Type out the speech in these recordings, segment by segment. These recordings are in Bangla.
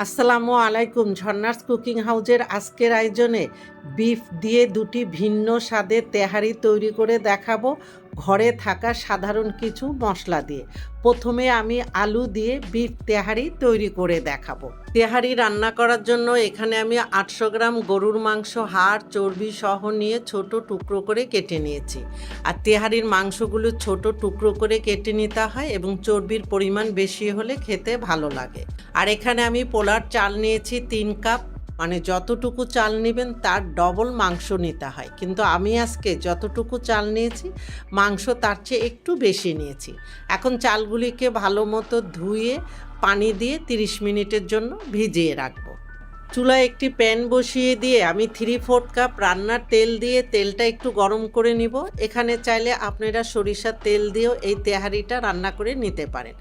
আসসালামু আলাইকুম। ঝর্ণাস কুকিং হাউজের আজকের আয়োজনে বিফ দিয়ে দুটি ভিন্ন স্বাদের তেহারি তৈরি করে দেখাবো ঘরে থাকা সাধারণ কিছু মশলা দিয়ে। প্রথমে আমি আলু দিয়ে বিফ তেহারি তৈরি করে দেখাবো। তেহারি রান্না করার জন্য এখানে আমি 800 গ্রাম গরুর মাংস হাড় চর্বি সহ নিয়ে ছোট টুকরো করে কেটে নিয়েছি। আর তেহারির মাংসগুলো ছোট টুকরো করে কেটে নিতে হয় এবং চর্বির পরিমাণ বেশি হলে খেতে ভালো লাগে। আর এখানে আমি পোলার চাল নিয়েছি 3 কাপ, মানে যতটুকু চাল নেবেন তার ডবল মাংস নিতে হয়, কিন্তু আমি আজকে যতটুকু চাল নিয়েছি মাংস তার চেয়ে একটু বেশি নিয়েছি। এখন চালগুলিকে ভালো মতো ধুয়ে পানি দিয়ে 30 মিনিটের জন্য ভিজিয়ে রাখবো। চুলায় একটি প্যান বসিয়ে দিয়ে আমি 3/4 কাপ রান্নার তেল দিয়ে তেলটা একটু গরম করে নিব। এখানে চাইলে আপনারা সরিষার তেল দিয়েও এই তেহারিটা রান্না করে নিতে পারেন।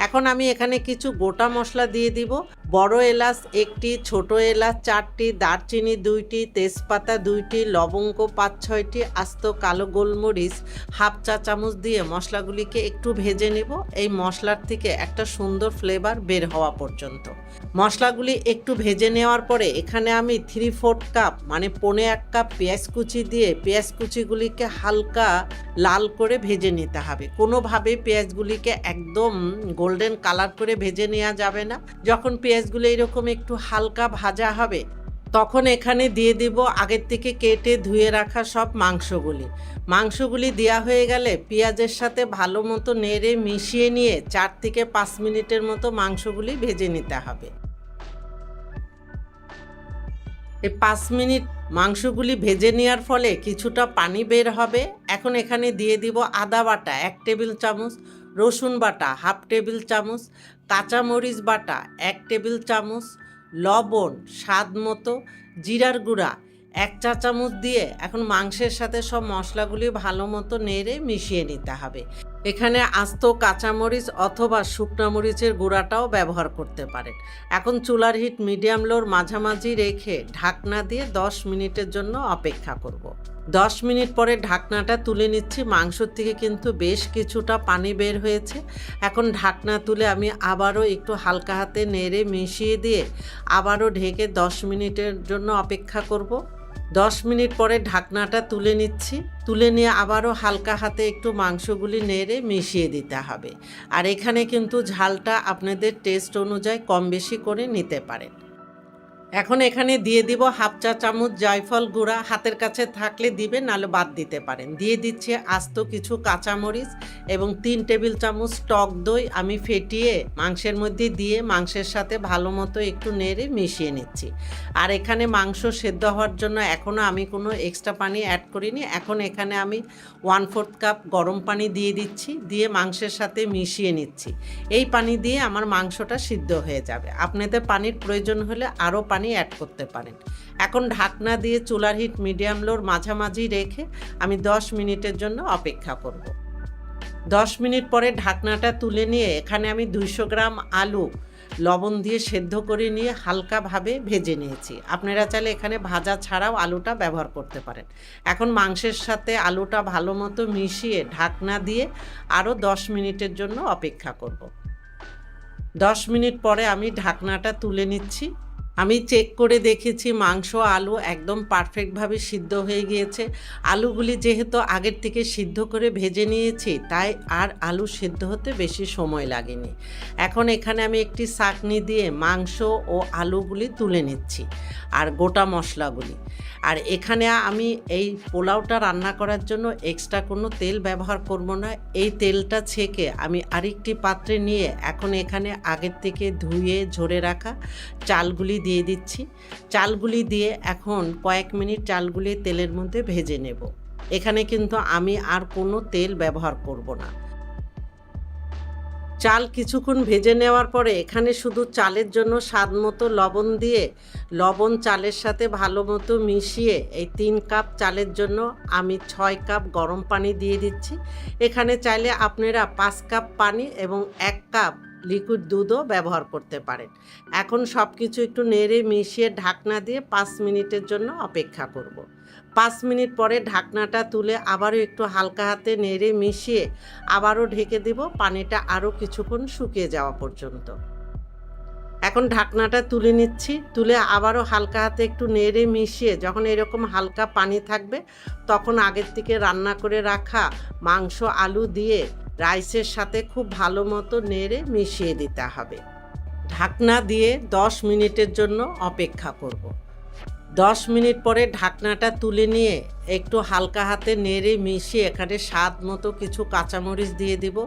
এখন আমি এখানে কিছু গোটা মশলা দিয়ে দিব। বড় এলাচ 1টি, ছোট এলাচ 4টি, দারচিনি 2টি, তেজপাতা 2টি, লবঙ্গ 5-6টি, আস্ত কালো গোলমরিচ হাফ চা চামচ দিয়ে মশলাগুলিকে একটু ভেজে নেব, এই মশলার থেকে একটা সুন্দর ফ্লেভার বের হওয়া পর্যন্ত। মশলাগুলি একটু ভেজে নেওয়ার পরে এখানে আমি 3/4 কাপ মানে 1.25 কাপ পেঁয়াজ কুচি দিয়ে পেঁয়াজ কুচিগুলিকে হালকা লাল করে ভেজে নিতে হবে। কোনোভাবে পেঁয়াজগুলিকে একদম গোল্ডেন কালার করে ভেজে নেওয়া যাবে না। যখন পেঁয়াজগুলো এরকম একটু হালকা ভাজা হবে তখন এখানে দিয়ে দিব আগের থেকে কেটে ধুয়ে রাখা সব মাংসগুলি দেওয়া হয়ে গেলে পেঁয়াজের সাথে ভালো মতো নেড়ে মিশিয়ে নিয়ে 4 থেকে 5 মিনিটের মতো মাংসগুলি ভেজে নিতে হবে। এই 5 মিনিট মাংসগুলি ভেজে নেওয়ার ফলে কিছুটা পানি বের হবে। এখন এখানে দিয়ে দিব আদা বাটা 1 টেবিল চামচ, রসুন বাটা হাফ টেবিল চামচ, কাঁচামরিচ বাটা 1 টেবিল চামচ, লবণ স্বাদ মতো, জিরার গুঁড়া 1 চা চামচ দিয়ে এখন মাংসের সাথে সব মশলাগুলি ভালো মতো নেড়ে মিশিয়ে নিতে হবে। এখানে আস্ত কাঁচামরিচ অথবা শুকনো মরিচের গুঁড়াটাও ব্যবহার করতে পারেন। এখন চুলার হিট মিডিয়াম লোর মাঝামাঝি রেখে ঢাকনা দিয়ে 10 মিনিটের জন্য অপেক্ষা করব। 10 মিনিট পরে ঢাকনাটা তুলে নিচ্ছি। মাংস থেকে কিন্তু বেশ কিছুটা পানি বের হয়েছে। এখন ঢাকনা তুলে আমি আবারও একটু হালকা হাতে নেড়ে মিশিয়ে দিয়ে আবারও ঢেকে 10 মিনিটের জন্য অপেক্ষা করব। 10 মিনিট পরে ঢাকনাটা তুলে নিচ্ছি। তুলে নিয়ে আবারও হালকা হাতে একটু মাংসগুলি নেড়ে মিশিয়ে দিতে হবে। আর এখানে কিন্তু ঝালটা আপনাদের টেস্ট অনুযায়ী কম বেশি করে নিতে পারেন। এখন এখানে দিয়ে দিব হাফ চা চামচ জায়ফল গুঁড়া, হাতের কাছে থাকলে দিবেন, নাহলে বাদ দিতে পারেন। দিয়ে দিচ্ছে আস্ত কিছু কাঁচামরিচ এবং 3 টেবিল চামচ টক দই আমি ফেটিয়ে মাংসের মধ্যে দিয়ে মাংসের সাথে ভালো মতো একটু নেড়ে মিশিয়ে নিচ্ছি। আর এখানে মাংস সেদ্ধ হওয়ার জন্য এখনও আমি কোনো এক্সট্রা পানি অ্যাড করিনি। এখন এখানে আমি 1/4 কাপ গরম পানি দিয়ে দিচ্ছি, দিয়ে মাংসের সাথে মিশিয়ে নিচ্ছি। এই পানি দিয়ে আমার মাংসটা সিদ্ধ হয়ে যাবে। আপনাদের পানির প্রয়োজন হলে আরও পানি অ্যাড করতে পারেন। এখন ঢাকনা দিয়ে চুলার হিট মিডিয়াম লোর মাঝামাঝি রেখে আমি 10 মিনিটের জন্য অপেক্ষা করব। 10 মিনিট পরে ঢাকনাটা তুলে নিয়ে এখানে আমি 200 গ্রাম আলু লবণ দিয়ে সেদ্ধ করে নিয়ে হালকাভাবে ভেজে নিয়েছি। আপনারা চাইলে এখানে ভাজা ছাড়াও আলুটা ব্যবহার করতে পারেন। এখন মাংসের সাথে আলুটা ভালো মতো মিশিয়ে ঢাকনা দিয়ে আরও 10 মিনিটের জন্য অপেক্ষা করব। 10 মিনিট পরে আমি ঢাকনাটা তুলে নিচ্ছি। আমি চেক করে দেখেছি মাংস আলু একদম পারফেক্টভাবে সিদ্ধ হয়ে গিয়েছে। আলুগুলি যেহেতু আগের থেকে সিদ্ধ করে ভেজে নিয়েছি তাই আর আলু সিদ্ধ হতে বেশি সময় লাগেনি। এখন এখানে আমি একটি ছাঁকনি দিয়ে মাংস ও আলুগুলি তুলে নিচ্ছি আর গোটা মশলাগুলি। আর এখানে আমি এই পোলাওটা রান্না করার জন্য এক্সট্রা কোনো তেল ব্যবহার করব না। এই তেলটা ছেঁকে আমি আরেকটি পাত্রে নিয়ে এখন এখানে আগের থেকে ধুয়ে ঝরে রাখা চালগুলি দিয়ে দিচ্ছি। চালগুলি দিয়ে এখন কয়েক মিনিট চালগুলি তেলের মধ্যে ভেজে নেব। এখানে কিন্তু আমি আর কোনো তেল ব্যবহার করব না। চাল কিছুক্ষণ ভেজে নেওয়ার পরে এখানে শুধু চালের জন্য স্বাদ মতো লবণ দিয়ে লবণ চালের সাথে ভালো মতো মিশিয়ে এই 3 কাপ চালের জন্য আমি 6 কাপ গরম পানি দিয়ে দিচ্ছি। এখানে চাইলে আপনারা 5 কাপ পানি এবং 1 কাপ লিকুইড দুধও ব্যবহার করতে পারেন। এখন সব কিছু একটু নেড়ে মিশিয়ে ঢাকনা দিয়ে 5 মিনিটের জন্য অপেক্ষা করব। 5 মিনিট পরে ঢাকনাটা তুলে আবারও একটু হালকা হাতে নেড়ে মিশিয়ে আবারও ঢেকে দেব পানিটা আরও কিছুক্ষণ শুকিয়ে যাওয়া পর্যন্ত। এখন ঢাকনাটা তুলে নিচ্ছি, তুলে আবারও হালকা হাতে একটু নেড়ে মিশিয়ে যখন এরকম হালকা পানি থাকবে তখন আগের থেকে রান্না করে রাখা মাংস আলু দিয়ে রাইসের সাথে খুব ভালো মতো নেড়ে মিশিয়ে দিতে হবে। ঢাকনা দিয়ে 10 মিনিটের জন্য অপেক্ষা করব। 10 মিনিট পরে ঢাকনাটা তুলে নিয়ে একটু হালকা হাতে নেড়ে মিশিয়ে এখানে স্বাদ মতো কিছু কাঁচামরিচ দিয়ে দিব।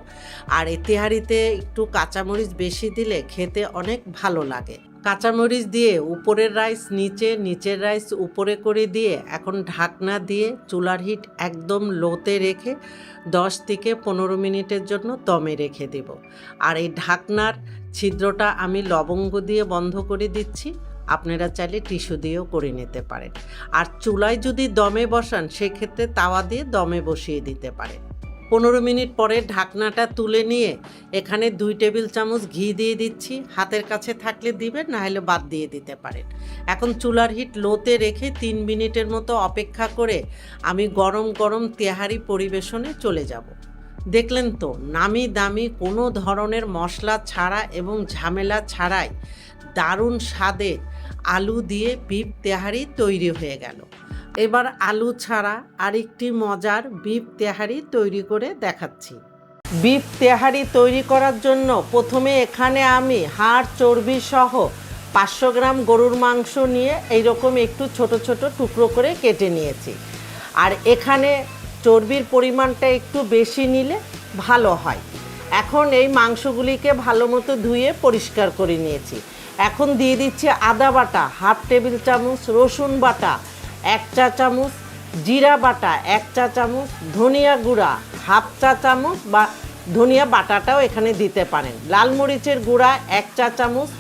আর এই তেহারিতে একটু কাঁচামরিচ বেশি দিলে খেতে অনেক ভালো লাগে। কাঁচামরিচ দিয়ে উপরের রাইস নিচে, নিচের রাইস উপরে করে দিয়ে এখন ঢাকনা দিয়ে চুলার হিট একদম লোতে রেখে 10 থেকে 15 মিনিটের জন্য দমে রেখে দেব। আর এই ঢাকনার ছিদ্রটা আমি লবঙ্গ দিয়ে বন্ধ করে দিচ্ছি, আপনারা চাইলে টিস্যু দিয়েও করে নিতে পারেন। আর চুলায় যদি দমে বসান সেক্ষেত্রে তাওয়া দিয়ে দমে বসিয়ে দিতে পারেন। 15 মিনিট পরে ঢাকনাটা তুলে নিয়ে এখানে 2 টেবিল চামচ ঘি দিয়ে দিচ্ছি। হাতের কাছে থাকলে দিবেন, না হলে বাদ দিয়ে দিতে পারেন। এখন চুলার হিট লোতে রেখে 3 মিনিটের মতো অপেক্ষা করে আমি গরম গরম তেহারি পরিবেশনে চলে যাব। দেখলেন তো, নামি দামি কোনো ধরনের মশলা ছাড়া এবং ঝামেলা ছাড়াই দারুণ স্বাদে আলু দিয়ে বিফ তেহারি তৈরি হয়ে গেল। এবার আলু ছাড়া আরেকটি মজার বিফ তেহারি তৈরি করে দেখাচ্ছি। বিফ তেহারি তৈরি করার জন্য প্রথমে এখানে আমি হাড় চর্বি সহ 500 গ্রাম গরুর মাংস নিয়ে এইরকম একটু ছোট ছোট টুকরো করে কেটে নিয়েছি। আর এখানে চর্বির পরিমাণটা একটু বেশি নিলে ভালো হয়। এখন এই মাংসগুলিকে ভালো মতো ধুয়ে পরিষ্কার করে নিয়েছি। এখন দিয়ে দিচ্ছি আদা বাটা হাফ টেবিল চামচ, রসুন বাটা 1 চা চামচ, জিরা বাটা 1 চা চামচ, ধনিয়া গুঁড়া হাফ চা চামচ বা ধনিয়া বাটাটাও এখানে দিতে পারেন, লাল মরিচের গুঁড়া 1 চা চামচ,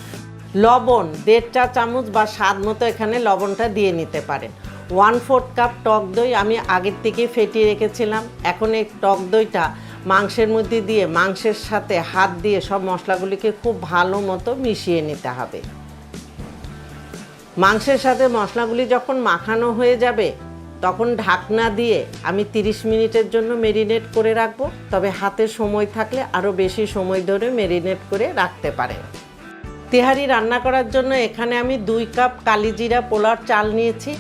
লবণ 1.5 চা চামচ বা স্বাদ মতো এখানে লবণটা দিয়ে নিতে পারেন। 1/4 কাপ টক দই আমি আগের থেকে ফেটিয়ে রেখেছিলাম। এখন এই টক দইটা মাংসের মধ্যে দিয়ে মাংসের সাথে হাত দিয়ে সব মশলাগুলিকে খুব ভালো মতো মিশিয়ে নিতে হবে। মাংসের সাথে মশলাগুলি যখন মাখানো হয়ে যাবে তখন ঢাকনা দিয়ে আমি 30 মিনিটের জন্য মেরিনেট করে রাখবো। তবে হাতে সময় থাকলে আরও বেশি সময় ধরে মেরিনেট করে রাখতে পারেন। তেহারি রান্না করার জন্য এখানে আমি 2 কাপ কালিজিরা পোলার চাল নিয়েছি।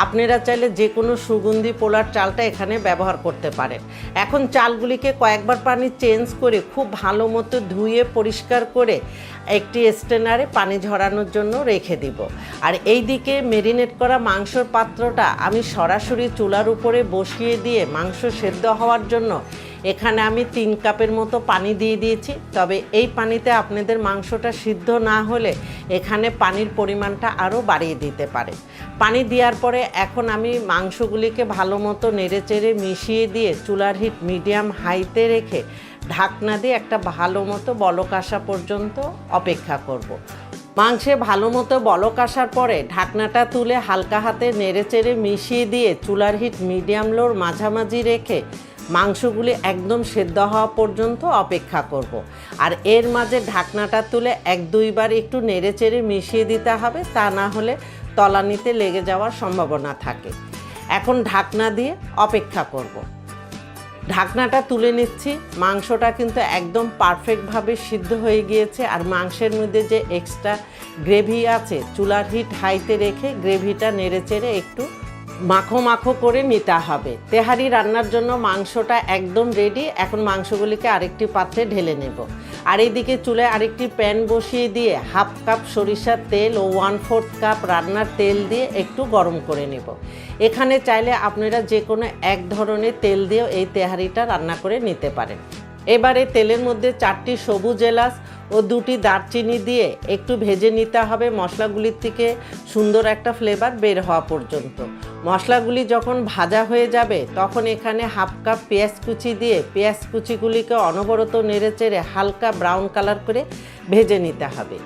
আপনারা চাইলে যে কোনো সুগন্ধি পোলার চালটা এখানে ব্যবহার করতে পারেন। এখন চালগুলিকে কয়েকবার পানি চেঞ্জ করে খুব ভালো মতো ধুয়ে পরিষ্কার করে একটি স্ট্রেনারে পানি ঝরানোর জন্য রেখে দিব। আর এই দিকে মেরিনেট করা মাংসর পাত্রটা আমি সরাসরি চুলার উপরে বসিয়ে দিয়ে মাংস সেদ্ধ হওয়ার জন্য এখানে আমি 3 কাপের মতো পানি দিয়ে দিয়েছি। তবে এই পানিতে আপনাদের মাংসটা সিদ্ধ না হলে এখানে পানির পরিমাণটা আরও বাড়িয়ে দিতে পারে। পানি দেওয়ার পরে এখন আমি মাংসগুলিকে ভালো মতো নেড়েচেড়ে মিশিয়ে দিয়ে চুলার হিট মিডিয়াম হাইতে রেখে ঢাকনা দিয়ে একটা ভালো মতো বলক আসা পর্যন্ত অপেক্ষা করব। মাংসে ভালো মতো বলক আসার পরে ঢাকনাটা তুলে হালকা হাতে নেড়েচেড়ে মিশিয়ে দিয়ে চুলার হিট মিডিয়াম লোর মাঝামাঝি রেখে মাংসগুলি একদম সেদ্ধ হওয়া পর্যন্ত অপেক্ষা করব। আর এর মাঝে ঢাকনাটা তুলে 1-2 বার একটু নেড়েচেড়ে মিশিয়ে দিতে হবে, তা না হলে তলানিতে লেগে যাওয়ার সম্ভাবনা থাকে। এখন ঢাকনা দিয়ে অপেক্ষা করব। ঢাকনাটা তুলে নিচ্ছি। মাংসটা কিন্তু একদম পারফেক্টভাবে সিদ্ধ হয়ে গিয়েছে। আর মাংসের মধ্যে যে এক্সট্রা গ্রেভি আছে চুলার হিট হাইতে রেখে গ্রেভিটা নেড়েচেড়ে একটু মাখো মাখো করে নিতে হবে। তেহারি রান্নার জন্য মাংসটা একদম রেডি। এখন মাংসগুলিকে আরেকটি পাত্রে ঢেলে নেব। আর এইদিকে চুলায় আরেকটি প্যান বসিয়ে দিয়ে হাফ কাপ সরিষার তেল ও 1/4 কাপ রান্নার তেল দিয়ে একটু গরম করে নেব। এখানে চাইলে আপনারা যে কোনো এক ধরনের তেল দিয়েও এই তেহারিটা রান্না করে নিতে পারেন। এবারে তেলের মধ্যে 4টি সবুজ এলাচ ও 2টি দারচিনি দিয়ে একটু ভেজে নিতে হবে মশলাগুলির থেকে সুন্দর একটা ফ্লেভার বের হওয়া পর্যন্ত। মশলাগুলি যখন ভাজা হয়ে যাবে তখন এখানে হাফ কাপ পেঁয়াজ কুচি দিয়ে পেঁয়াজ কুচিগুলিকে অনবরত নেড়েচেড়ে হালকা ব্রাউন কালার করে ভেজে নিতে হবে।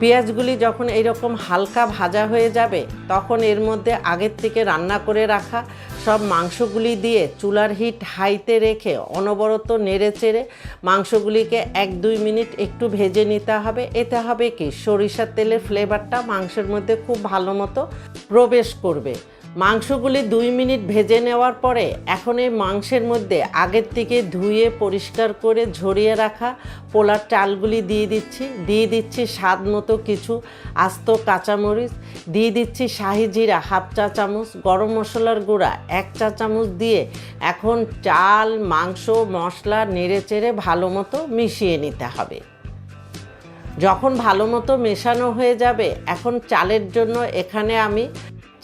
পেঁয়াজগুলি যখন এইরকম হালকা ভাজা হয়ে যাবে তখন এর মধ্যে আগের থেকে রান্না করে রাখা সব মাংসগুলি দিয়ে চুলার হিট হাইতে রেখে অনবরত নেড়েচেড়ে মাংসগুলিকে 1-2 মিনিট একটু ভেজে নিতে হবে। এতে হবে কি সরিষার তেলের ফ্লেভারটা মাংসের মধ্যে খুব ভালো মতো প্রবেশ করবে। মাংসগুলি 2 মিনিট ভেজে নেওয়ার পরে এখন এই মাংসের মধ্যে আগের থেকে ধুয়ে পরিষ্কার করে ঝরিয়ে রাখা পোলার চালগুলি দিয়ে দিচ্ছি স্বাদ মতো কিছু আস্ত কাঁচামরিচ, দিয়ে দিচ্ছি শাহি জিরা হাফ চা চামচ, গরম মশলার গুঁড়া 1 চা চামচ দিয়ে এখন চাল মাংস মশলা নেড়েচেড়ে ভালো মতো মিশিয়ে নিতে হবে। যখন ভালো মতো মেশানো হয়ে যাবে এখন চালের জন্য এখানে আমি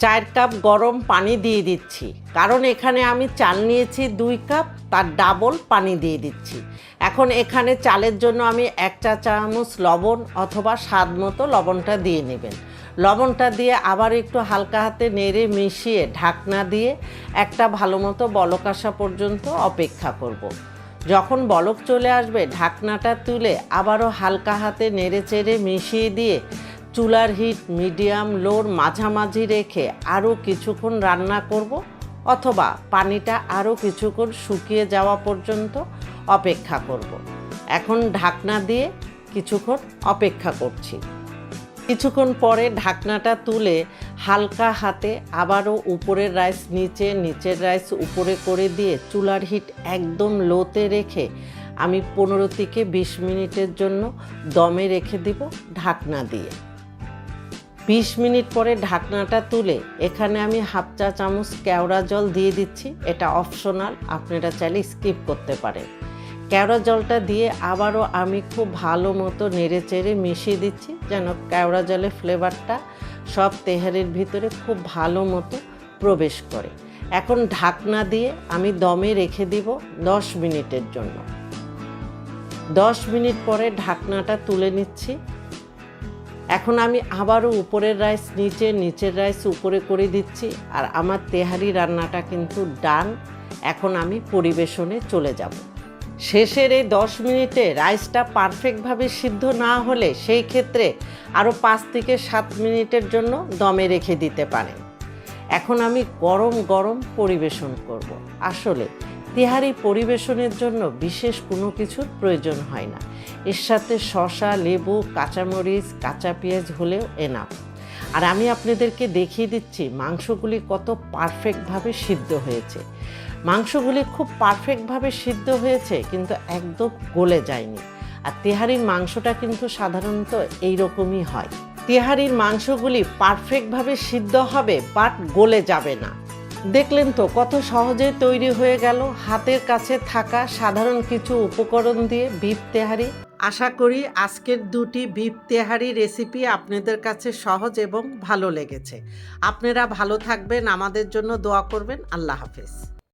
4 কাপ গরম পানি দিয়ে দিচ্ছি, কারণ এখানে আমি চাল নিয়েছি 2 কাপ, তার ডাবল পানি দিয়ে দিচ্ছি। এখন এখানে চালের জন্য আমি 1 চা চামচ লবণ অথবা স্বাদ মতো লবণটা দিয়ে নেবেন। লবণটা দিয়ে আবার একটু হালকা হাতে নেড়ে মিশিয়ে ঢাকনা দিয়ে একটা ভালো মতো বলক আসা পর্যন্ত অপেক্ষা করব। যখন বলক চলে আসবে ঢাকনাটা তুলে আবারও হালকা হাতে নেড়ে চেড়ে মিশিয়ে দিয়ে চুলার হিট মিডিয়াম লোর মাঝামাঝি রেখে আরও কিছুক্ষণ রান্না করব, অথবা পানিটা আরও কিছুক্ষণ শুকিয়ে যাওয়া পর্যন্ত অপেক্ষা করব। এখন ঢাকনা দিয়ে কিছুক্ষণ অপেক্ষা করছি। কিছুক্ষণ পরে ঢাকনাটা তুলে হালকা হাতে আবারও উপরের রাইস নিচে, নিচের রাইস উপরে করে দিয়ে চুলার হিট একদম লোতে রেখে আমি 15 থেকে 20 মিনিটের জন্য দমে রেখে দিব ঢাকনা দিয়ে। 20 মিনিট পরে ঢাকনাটা তুলে এখানে আমি হাফ চা চামচ কেওড়া জল দিয়ে দিচ্ছি। এটা অপশনাল, আপনারা চাইলে স্কিপ করতে পারেন। কেওড়া জলটা দিয়ে আবারও আমি খুব ভালো মতো নেড়ে চেড়ে মিশিয়ে দিচ্ছি, যেন কেওড়া জলের ফ্লেভারটা সব তেহারির ভিতরে খুব ভালো মতো প্রবেশ করে। এখন ঢাকনা দিয়ে আমি দমে রেখে দিব 10 মিনিটের জন্য। 10 মিনিট পরে ঢাকনাটা তুলে নিচ্ছি। এখন আমি আবারও উপরের রাইস নিচে, নিচের রাইস উপরে করে দিচ্ছি। আর আমার তেহারি রান্নাটা কিন্তু ডান। এখন আমি পরিবেশনে চলে যাব। শেষের এই 10 মিনিটে রাইসটা পারফেক্টভাবে সিদ্ধ না হলে সেই ক্ষেত্রে আরও 5 থেকে 7 মিনিটের জন্য দমে রেখে দিতে পারেন। এখন আমি গরম গরম পরিবেশন করব। আসলে তেহারি পরিবেশনের জন্য বিশেষ কোনো কিছুর প্রয়োজন হয় না। এর সাথে শসা, লেবু, কাঁচামরিচ, কাঁচা পেঁয়াজ হলেও এনাফ। আর আমি আপনাদেরকে দেখিয়ে দিচ্ছি মাংসগুলি কত পারফেক্টভাবে সিদ্ধ হয়েছে। মাংসগুলি খুব পারফেক্টভাবে সিদ্ধ হয়েছে, কিন্তু একদম গলে যায়নি। আর তেহারির মাংসটা কিন্তু সাধারণত এইরকমই হয়। তেহারির মাংসগুলি পারফেক্টভাবে সিদ্ধ হবে, বাট গলে যাবে না। দেখলেন তো কত সহজে তৈরি হয়ে গেল হাতের কাছে থাকা সাধারণ কিছু উপকরণ দিয়ে বিফ তেহারি। আশা করি আজকের 2টি বিফ তেহারি রেসিপি আপনাদের কাছে সহজ এবং ভালো লেগেছে। আপনারা ভালো থাকবেন, আমাদের জন্য দোয়া করবেন। আল্লাহ হাফেজ।